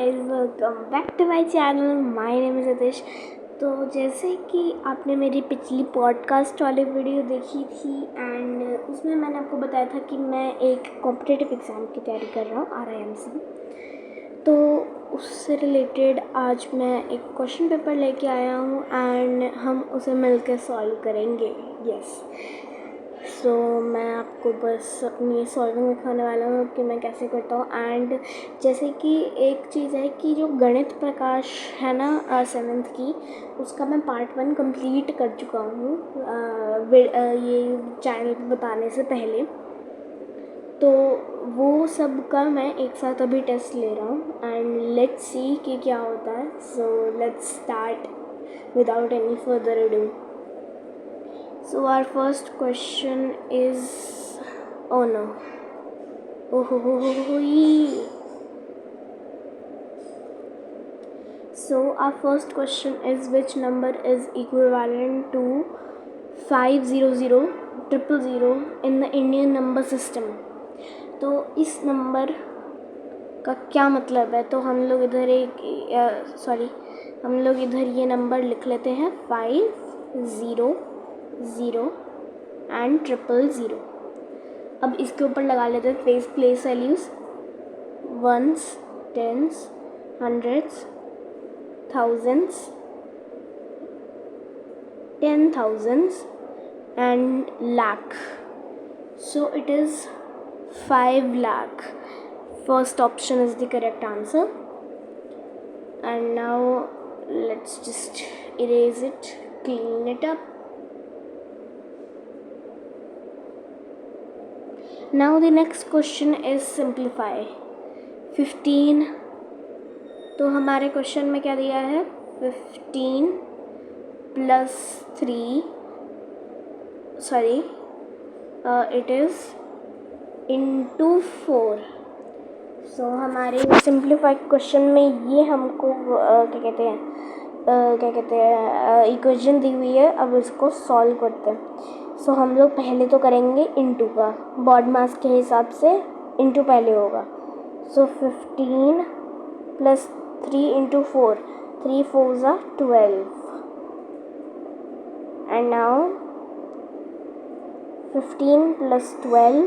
Guys, welcome back to my channel. My name is Atish. तो जैसे कि आपने मेरी पिछली पॉडकास्ट वाली वीडियो देखी थी एंड उसमें मैंने आपको बताया था कि मैं एक कॉम्पिटिटिव एग्ज़ाम की तैयारी कर रहा हूँ RIMC। तो उससे रिलेटेड आज मैं एक क्वेश्चन पेपर लेके आया हूँ एंड हम उसे मिलकर सॉल्व करेंगे। यस, सो मैं आपको बस अपनी सॉल्विंग दिखाने वाला हूँ कि मैं कैसे करता हूँ। एंड जैसे कि एक चीज़ है कि जो गणित प्रकाश है ना 7th की, उसका मैं पार्ट 1 कंप्लीट कर चुका हूँ ये चैनल पे बताने से पहले। तो वो सब का मैं एक साथ अभी टेस्ट ले रहा हूँ एंड लेट्स सी कि क्या होता है। So let's start without any further ado. So our first question is, oh no, So our first question is, which number is equivalent to 500,000,000 in the Indian number system? तो इस number का क्या मतलब है? तो हम लोग इधर हम लोग इधर ये नंबर लिख लेते हैं 500 एंड 000। अब इसके ऊपर लगा लेते हैं place values, ones, tens, hundreds, thousands, 10,000s and lakh. So it is 5 lakh. First option is the correct answer. And now let's just erase it, clean it up. Now the next question is simplify 15। तो हमारे question में क्या दिया है? 15 plus 3, it is into 4। सो हमारे simplified question में ये हमको क्या कहते हैं इक्वेशन दी हुई है। अब इसको सॉल्व करते हैं। सो हम लोग पहले तो करेंगे इंटू का, बॉड मास के हिसाब से इंटू पहले होगा। सो 15 plus 3 into 4, 3 4s are 12 and now 15 plus 12,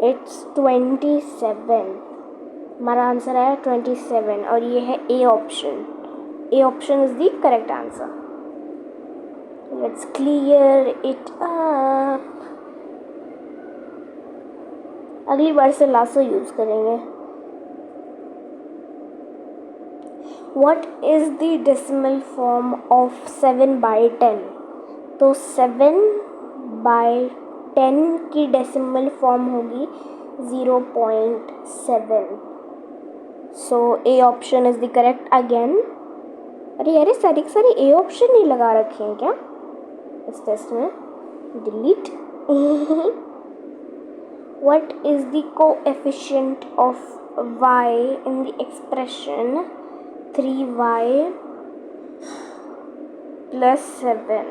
it's 27। हमारा आंसर आया 27 और ये है A option. A option is the correct answer. Let's clear it up. अगली बार से लासो यूज़ करेंगे। What is the decimal form of 7/10? तो 7/10 की डेसिमल फॉर्म होगी 0.7। So A option is the correct again. अरे यार, सारी ए ऑप्शन नहीं लगा रखे हैं क्या इस टेस्ट में? Delete. What is the coefficient of y in the expression 3y plus 7?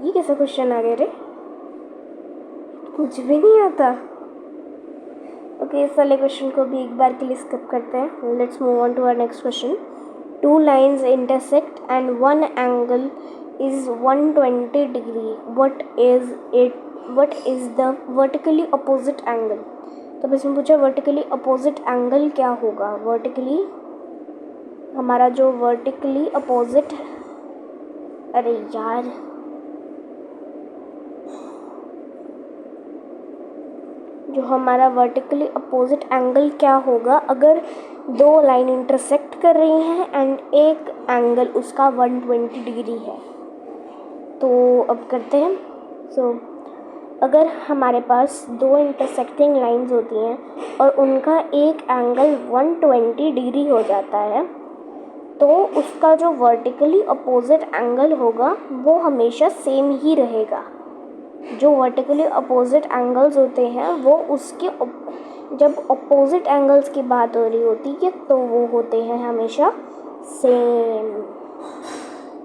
ये कैसा क्वेश्चन आ गया रे? कुछ भी नहीं आता। ओके, इस वाले क्वेश्चन को भी एक बार के लिए स्किप करते हैं। Let's move on to our next question. 2 lines intersect and one angle is 120 degree. What is the vertically opposite angle? तो इसमें पूछा वर्टिकली अपोजिट एंगल क्या होगा। वर्टिकली हमारा जो वर्टिकली अपोजिट, अरे यार, जो हमारा वर्टिकली अपोजिट एंगल क्या होगा अगर 2 लाइन इंटरसेक्ट कर रही हैं एंड एक एंगल उसका 120 डिग्री है। तो अब करते हैं। सो अगर हमारे पास 2 इंटरसेक्टिंग लाइंस होती हैं और उनका एक एंगल 120 डिग्री हो जाता है, तो उसका जो वर्टिकली अपोजिट एंगल होगा वो हमेशा सेम ही रहेगा। जो वर्टिकली अपोजिट एंगल्स होते हैं वो उसके जब अपोजिट एंगल्स की बात हो रही होती है तो वो होते हैं हमेशा सेम।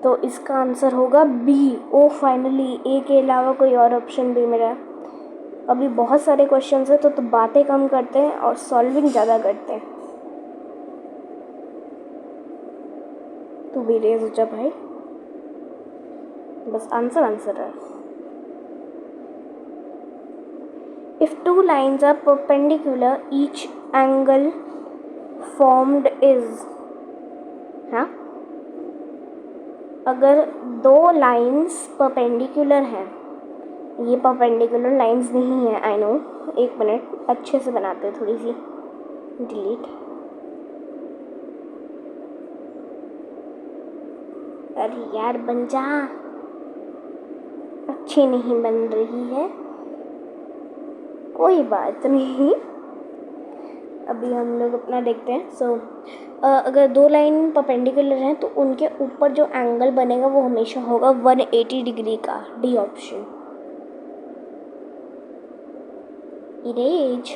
तो इसका आंसर होगा बी। ओ फाइनली, ए के अलावा कोई और ऑप्शन भी मेरा अभी बहुत सारे क्वेश्चंस हैं तो बातें कम करते हैं और सॉल्विंग ज़्यादा करते हैं। तू भी रेज हो जा भाई, बस आंसर है। If two lines are perpendicular, each angle formed is, हाँ, अगर दो लाइंस परपेंडिकुलर हैं, ये परपेंडिकुलर लाइंस नहीं है, आई नो, एक मिनट अच्छे से बनाते हैं, थोड़ी सी डिलीट। अरे यार बन जा, अच्छी नहीं बन रही है, कोई बात नहीं, अभी हम लोग अपना देखते हैं। सो अगर दो लाइन परपेंडिकुलर हैं तो उनके ऊपर जो एंगल बनेगा वो हमेशा होगा 180 डिग्री का, D option. Erase.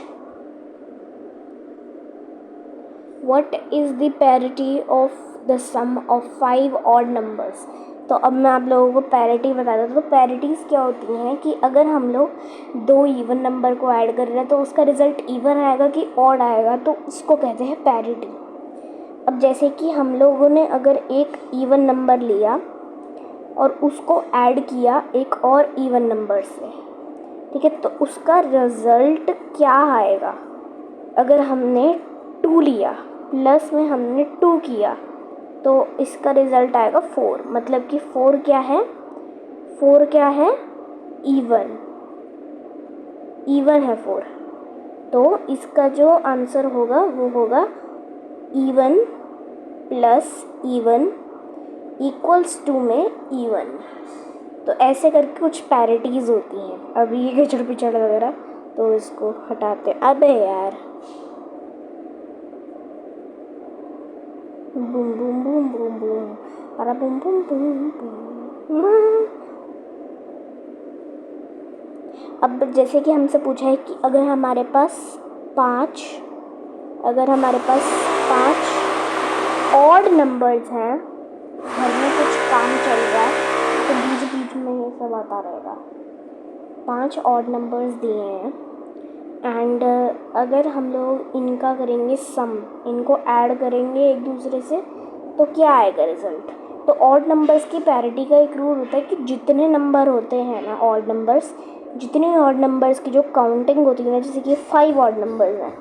What is the parity of the sum of 5 odd numbers? तो अब मैं आप लोगों को पैरिटी बता देता हूँ। तो पैरिटीज़ क्या होती हैं कि अगर हम लोग दो इवन नंबर को ऐड कर रहे हैं तो उसका रिज़ल्ट इवन आएगा कि ऑड आएगा, तो उसको कहते हैं पैरिटी। अब जैसे कि हम लोगों ने अगर एक इवन नंबर लिया और उसको ऐड किया एक और इवन नंबर से, ठीक है, तो उसका रिज़ल्ट क्या आएगा? अगर हमने 2 लिया प्लस में हमने 2 किया तो इसका रिज़ल्ट आएगा 4। मतलब कि 4 क्या है? 4 क्या है? इवन है 4। तो इसका जो आंसर होगा वो होगा even plus even equals to में इवन। तो ऐसे करके कुछ पैरिटीज़ होती हैं। अभी ये खिचड़ पिचड़ वगैरह तो इसको हटाते हैं। अबे यार, boom boom boom boom boom, अरे बूम बूम बूम बूम। अब जैसे कि हमसे पूछा है कि अगर हमारे पास 5 ऑड नंबर्स हैं, घर में कुछ काम चल रहा है तो बीच बीच में ये सब आता रहेगा। 5 ऑड नंबर्स दिए हैं एंड अगर हम लोग इनका करेंगे सम, इनको ऐड करेंगे एक दूसरे से, तो क्या आएगा रिज़ल्ट? तो ऑड नंबर्स की पैरिटी का एक रूल होता है कि जितने नंबर होते हैं ना ऑड नंबर्स, जितने ऑड नंबर्स की जो काउंटिंग होती है ना, जैसे कि 5 ऑड नंबर्स हैं,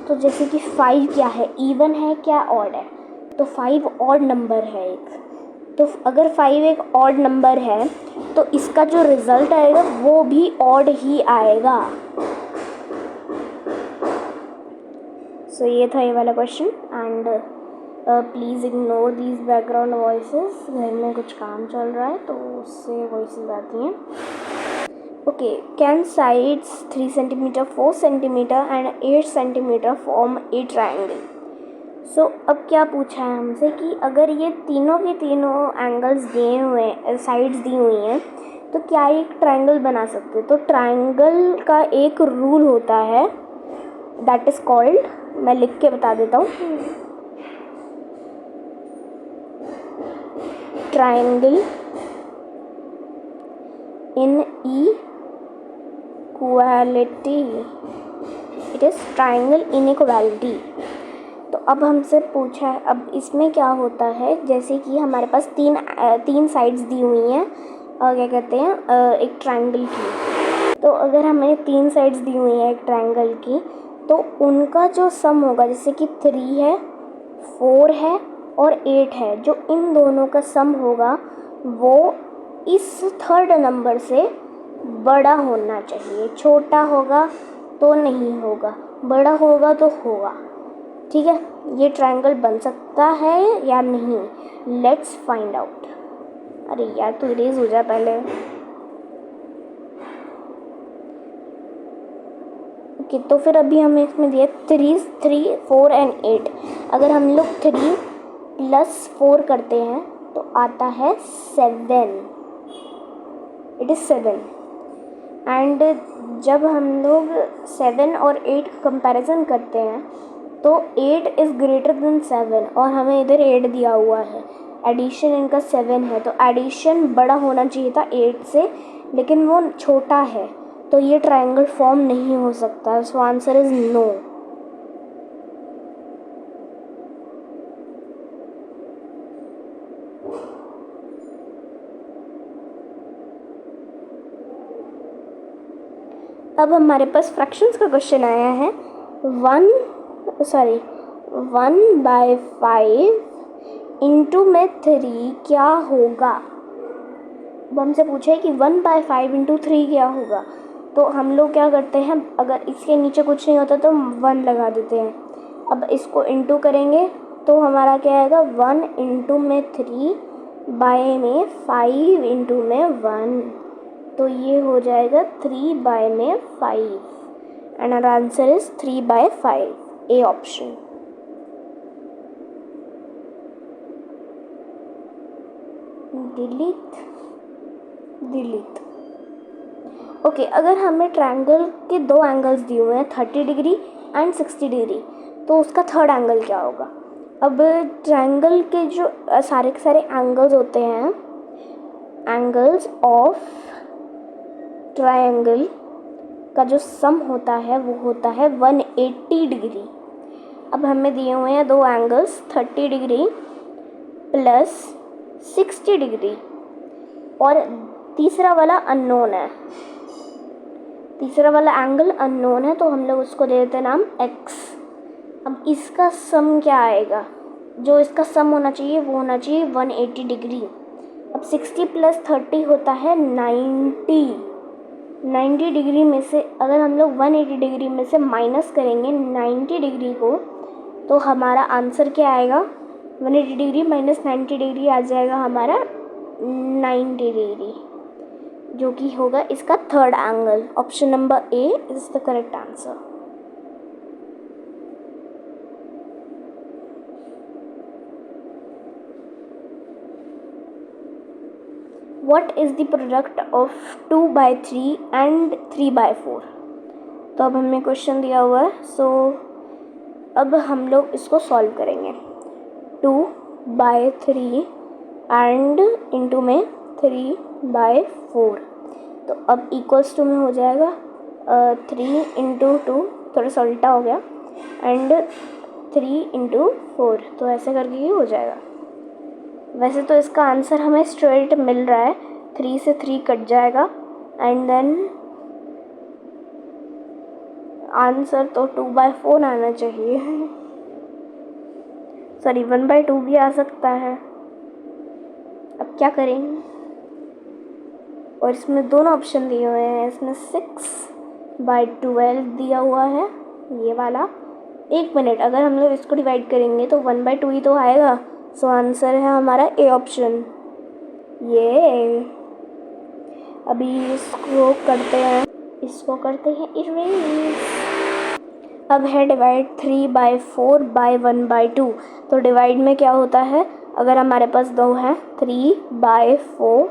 तो जैसे कि 5 क्या है? इवन है क्या ऑड है? तो 5 ऑड नंबर है एक। तो अगर 5 एक ऑड नंबर है तो इसका जो रिज़ल्ट आएगा वो भी ऑड ही आएगा। सो ये था ये वाला question and please ignore these background voices. घर में कुछ काम चल रहा है तो उससे वॉइसेस आती हैं। Okay, can sides 3 centimetre 4 centimetre and 8 centimetre form a triangle? So अब क्या पूछा है हमसे कि अगर ये तीनों के तीनों एंगल्स दिए हुए हैं, साइड्स दी हुई हैं, तो क्या एक ट्राइंगल बना सकते हैं? तो ट्राइंगल का एक रूल होता है दैट इज़ कॉल्ड, मैं लिख के बता देता हूँ, triangle in equality. It is triangle in equality. तो अब हमसे पूछा है, अब इसमें क्या होता है, जैसे कि हमारे पास तीन साइड्स दी हुई हैं और क्या कहते हैं एक ट्राइंगल की। तो अगर हमें 3 साइड्स दी हुई हैं एक ट्राइंगल की, तो उनका जो सम होगा, जैसे कि 3 है 4 है और 8 है, जो इन दोनों का सम होगा वो इस थर्ड नंबर से बड़ा होना चाहिए। छोटा होगा तो नहीं होगा, बड़ा होगा तो होगा। ठीक है, ये ट्रायंगल बन सकता है या नहीं, लेट्स फाइंड आउट। अरे यार तू इरेज हो जा पहले। ओके, तो फिर अभी हमें इसमें दिया 3, 4 एंड 8। अगर हम लोग 3 + 4 करते हैं तो आता है 7। It is 7। एंड जब हम लोग 7 और 8 का कंपैरिजन करते हैं तो 8 इज़ ग्रेटर देन 7 और हमें इधर 8 दिया हुआ है। एडिशन इनका 7 है, तो एडिशन बड़ा होना चाहिए था 8 से, लेकिन वो छोटा है। तो ये ट्रायंगल फॉर्म नहीं हो सकता। So answer is no. अब हमारे पास फ्रैक्शंस का क्वेश्चन आया है। 1/5 इंटू में 3 क्या होगा। अब हमसे पूछा है कि 1/5 इंटू 3 क्या होगा। तो हम लोग क्या करते हैं, अगर इसके नीचे कुछ नहीं होता तो 1 लगा देते हैं। अब इसको इंटू करेंगे तो हमारा क्या आएगा, 1 इंटू में 3 बाय में 5 इंटू में 1, तो ये हो जाएगा 3 बाय में 5 and our answer is 3/5, A option. Delete. Okay, अगर हमें ट्रायंगल के दो एंगल्स दिए हुए हैं 30 डिग्री एंड 60 डिग्री, तो उसका थर्ड एंगल क्या होगा। अब ट्रायंगल के जो सारे के सारे एंगल्स होते हैं, एंगल्स ऑफ ट्रायंगल का जो सम होता है वो होता है 180 डिग्री। अब हमें दिए हुए हैं दो एंगल्स 30 डिग्री प्लस 60 डिग्री और तीसरा वाला अननोन है। तीसरा वाला एंगल अननोन है तो हम लोग उसको दे देते हैं नाम x। अब इसका सम क्या आएगा, जो इसका सम होना चाहिए वो होना चाहिए 180 डिग्री। अब 60 प्लस 30 होता है 90 डिग्री में से अगर हम लोग 180 डिग्री में से माइनस करेंगे 90 डिग्री को, तो हमारा आंसर क्या आएगा, 180 डिग्री माइनस 90 डिग्री आ जाएगा हमारा 90 डिग्री, जो कि होगा इसका third angle. Option number A is the correct answer. What is the product of 2/3 and 3/4? तो अब हमें क्वेश्चन दिया हुआ है, सो अब हम लोग इसको सॉल्व करेंगे। 2/3 एंड इंटू में 3/4, तो अब इक्वल्स टू में हो जाएगा 3 इंटू 2, थोड़ा सा उल्टा हो गया, एंड 3 इंटू 4, तो ऐसे करके ये हो जाएगा। वैसे तो इसका आंसर हमें स्ट्रेट मिल रहा है, 3 से 3 कट जाएगा एंड देन आंसर तो 2/4 आना चाहिए। सॉरी 1/2 भी आ सकता है। अब क्या करेंगे, और इसमें दोनों ऑप्शन दिए हुए हैं, इसमें 6/12 दिया हुआ है ये वाला। 1 मिनट, अगर हम लोग इसको डिवाइड करेंगे तो 1/2 ही तो आएगा। सो आंसर है हमारा ए ऑप्शन। ये अभी इसको करते हैं इरेज। अब है डिवाइड 3/4 बाय 1/2। तो डिवाइड में क्या होता है, अगर हमारे पास दो हैं 3/4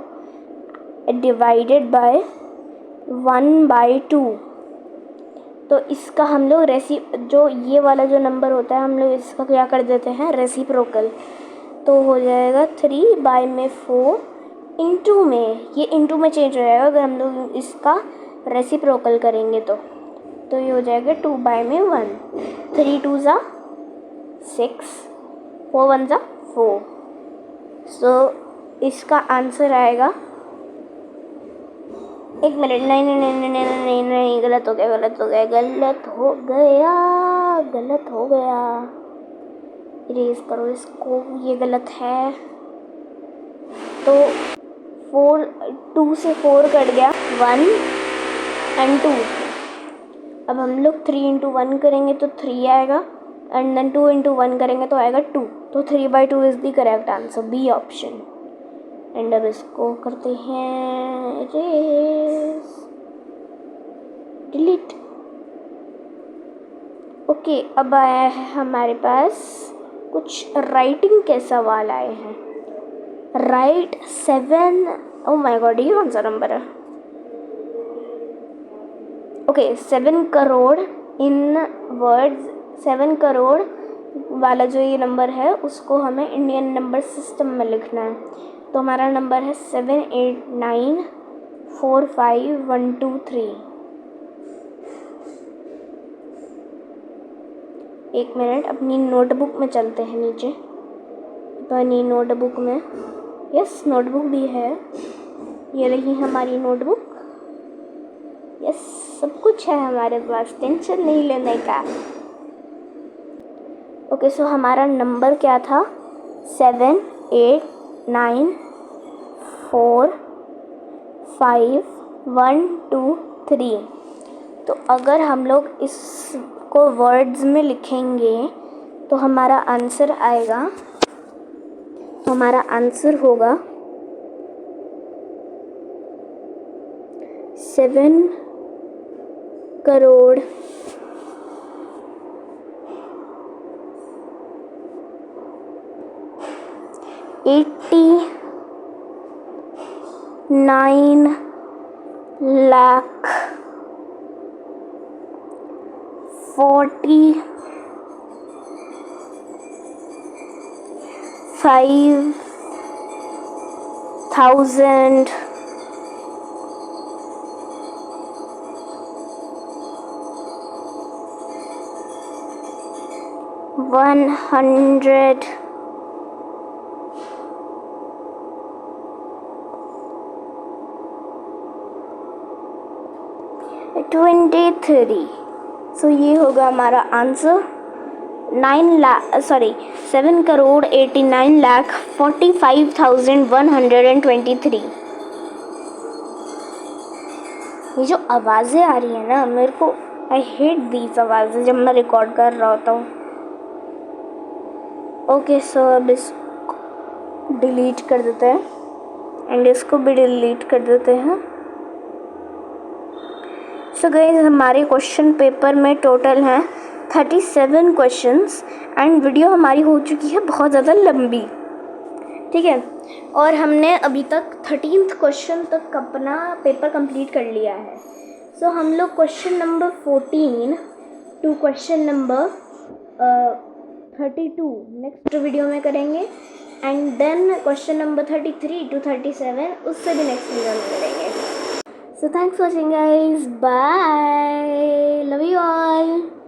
डिवाइडेड बाय 1/2, तो इसका हम लोग जो ये वाला जो नंबर होता है हम लोग इसका क्या कर देते हैं, रेसिप्रोकल। तो हो जाएगा 3/4 इंटू में, ये इंटू में चेंज हो जाएगा अगर हम लोग इसका रेसिप्रोकल करेंगे तो ये हो जाएगा 2/1। 3 2 ज़ा 6, 4 1 ज़ा 4। सो इसका आंसर आएगा, एक मिनट, नहीं, गलत हो गया। इरेज करो इसको, ये गलत है। तो 2 से 4 कट गया, 1 एंड 2। अब हम लोग 3 इंटू 1 करेंगे तो 3 आएगा एंड देन 2 इंटू 1 करेंगे तो आएगा 2। तो 3/2 is the correct answer, B option. And अब इसको करते हैं इरेज, डिलीट। ओके, अब आया है हमारे पास कुछ राइटिंग के सवाल आए हैं। राइट 7, ओ माय गॉड, ये कौन सा नंबर है। ओके, 7 करोड़ इन वर्ड्स, 7 करोड़ वाला जो ये नंबर है उसको हमें इंडियन नंबर सिस्टम में लिखना है। तो हमारा नंबर है 78945 123। एक मिनट, अपनी नोटबुक में चलते हैं नीचे। अपनी नोटबुक में, यस नोटबुक भी है, ये रही हमारी नोटबुक। यस, सब कुछ है हमारे पास, टेंशन नहीं लेने का। ओके, सो हमारा नंबर क्या था? 7 8 9 4 5 1 2 3। तो अगर हम लोग इसको वर्ड्स में लिखेंगे तो हमारा आंसर आएगा, तो हमारा आंसर होगा 7 करोड़ 89 लाख 45,000 100 23। सो ये होगा हमारा आंसर 7 करोड़ 89 लाख 45,123। ये जो आवाज़ें आ रही है ना, मेरे को आई हेट दीज आवाज़ें जब मैं रिकॉर्ड कर रहा होता हूँ। ओके, सो अब इसको डिलीट कर देते हैं एंड इसको भी डिलीट कर देते हैं। सो गाइस, हमारे क्वेश्चन पेपर में टोटल हैं 37 क्वेश्चंस एंड वीडियो हमारी हो चुकी है बहुत ज़्यादा लंबी, ठीक है। और हमने अभी तक 13th क्वेश्चन तक अपना पेपर कंप्लीट कर लिया है। सो हम लोग question number 14 to question number 32 next video में करेंगे and then question number 33 to 37 उससे भी नेक्स्ट वीडियो में करेंगे। So thanks for watching guys, bye, love you all.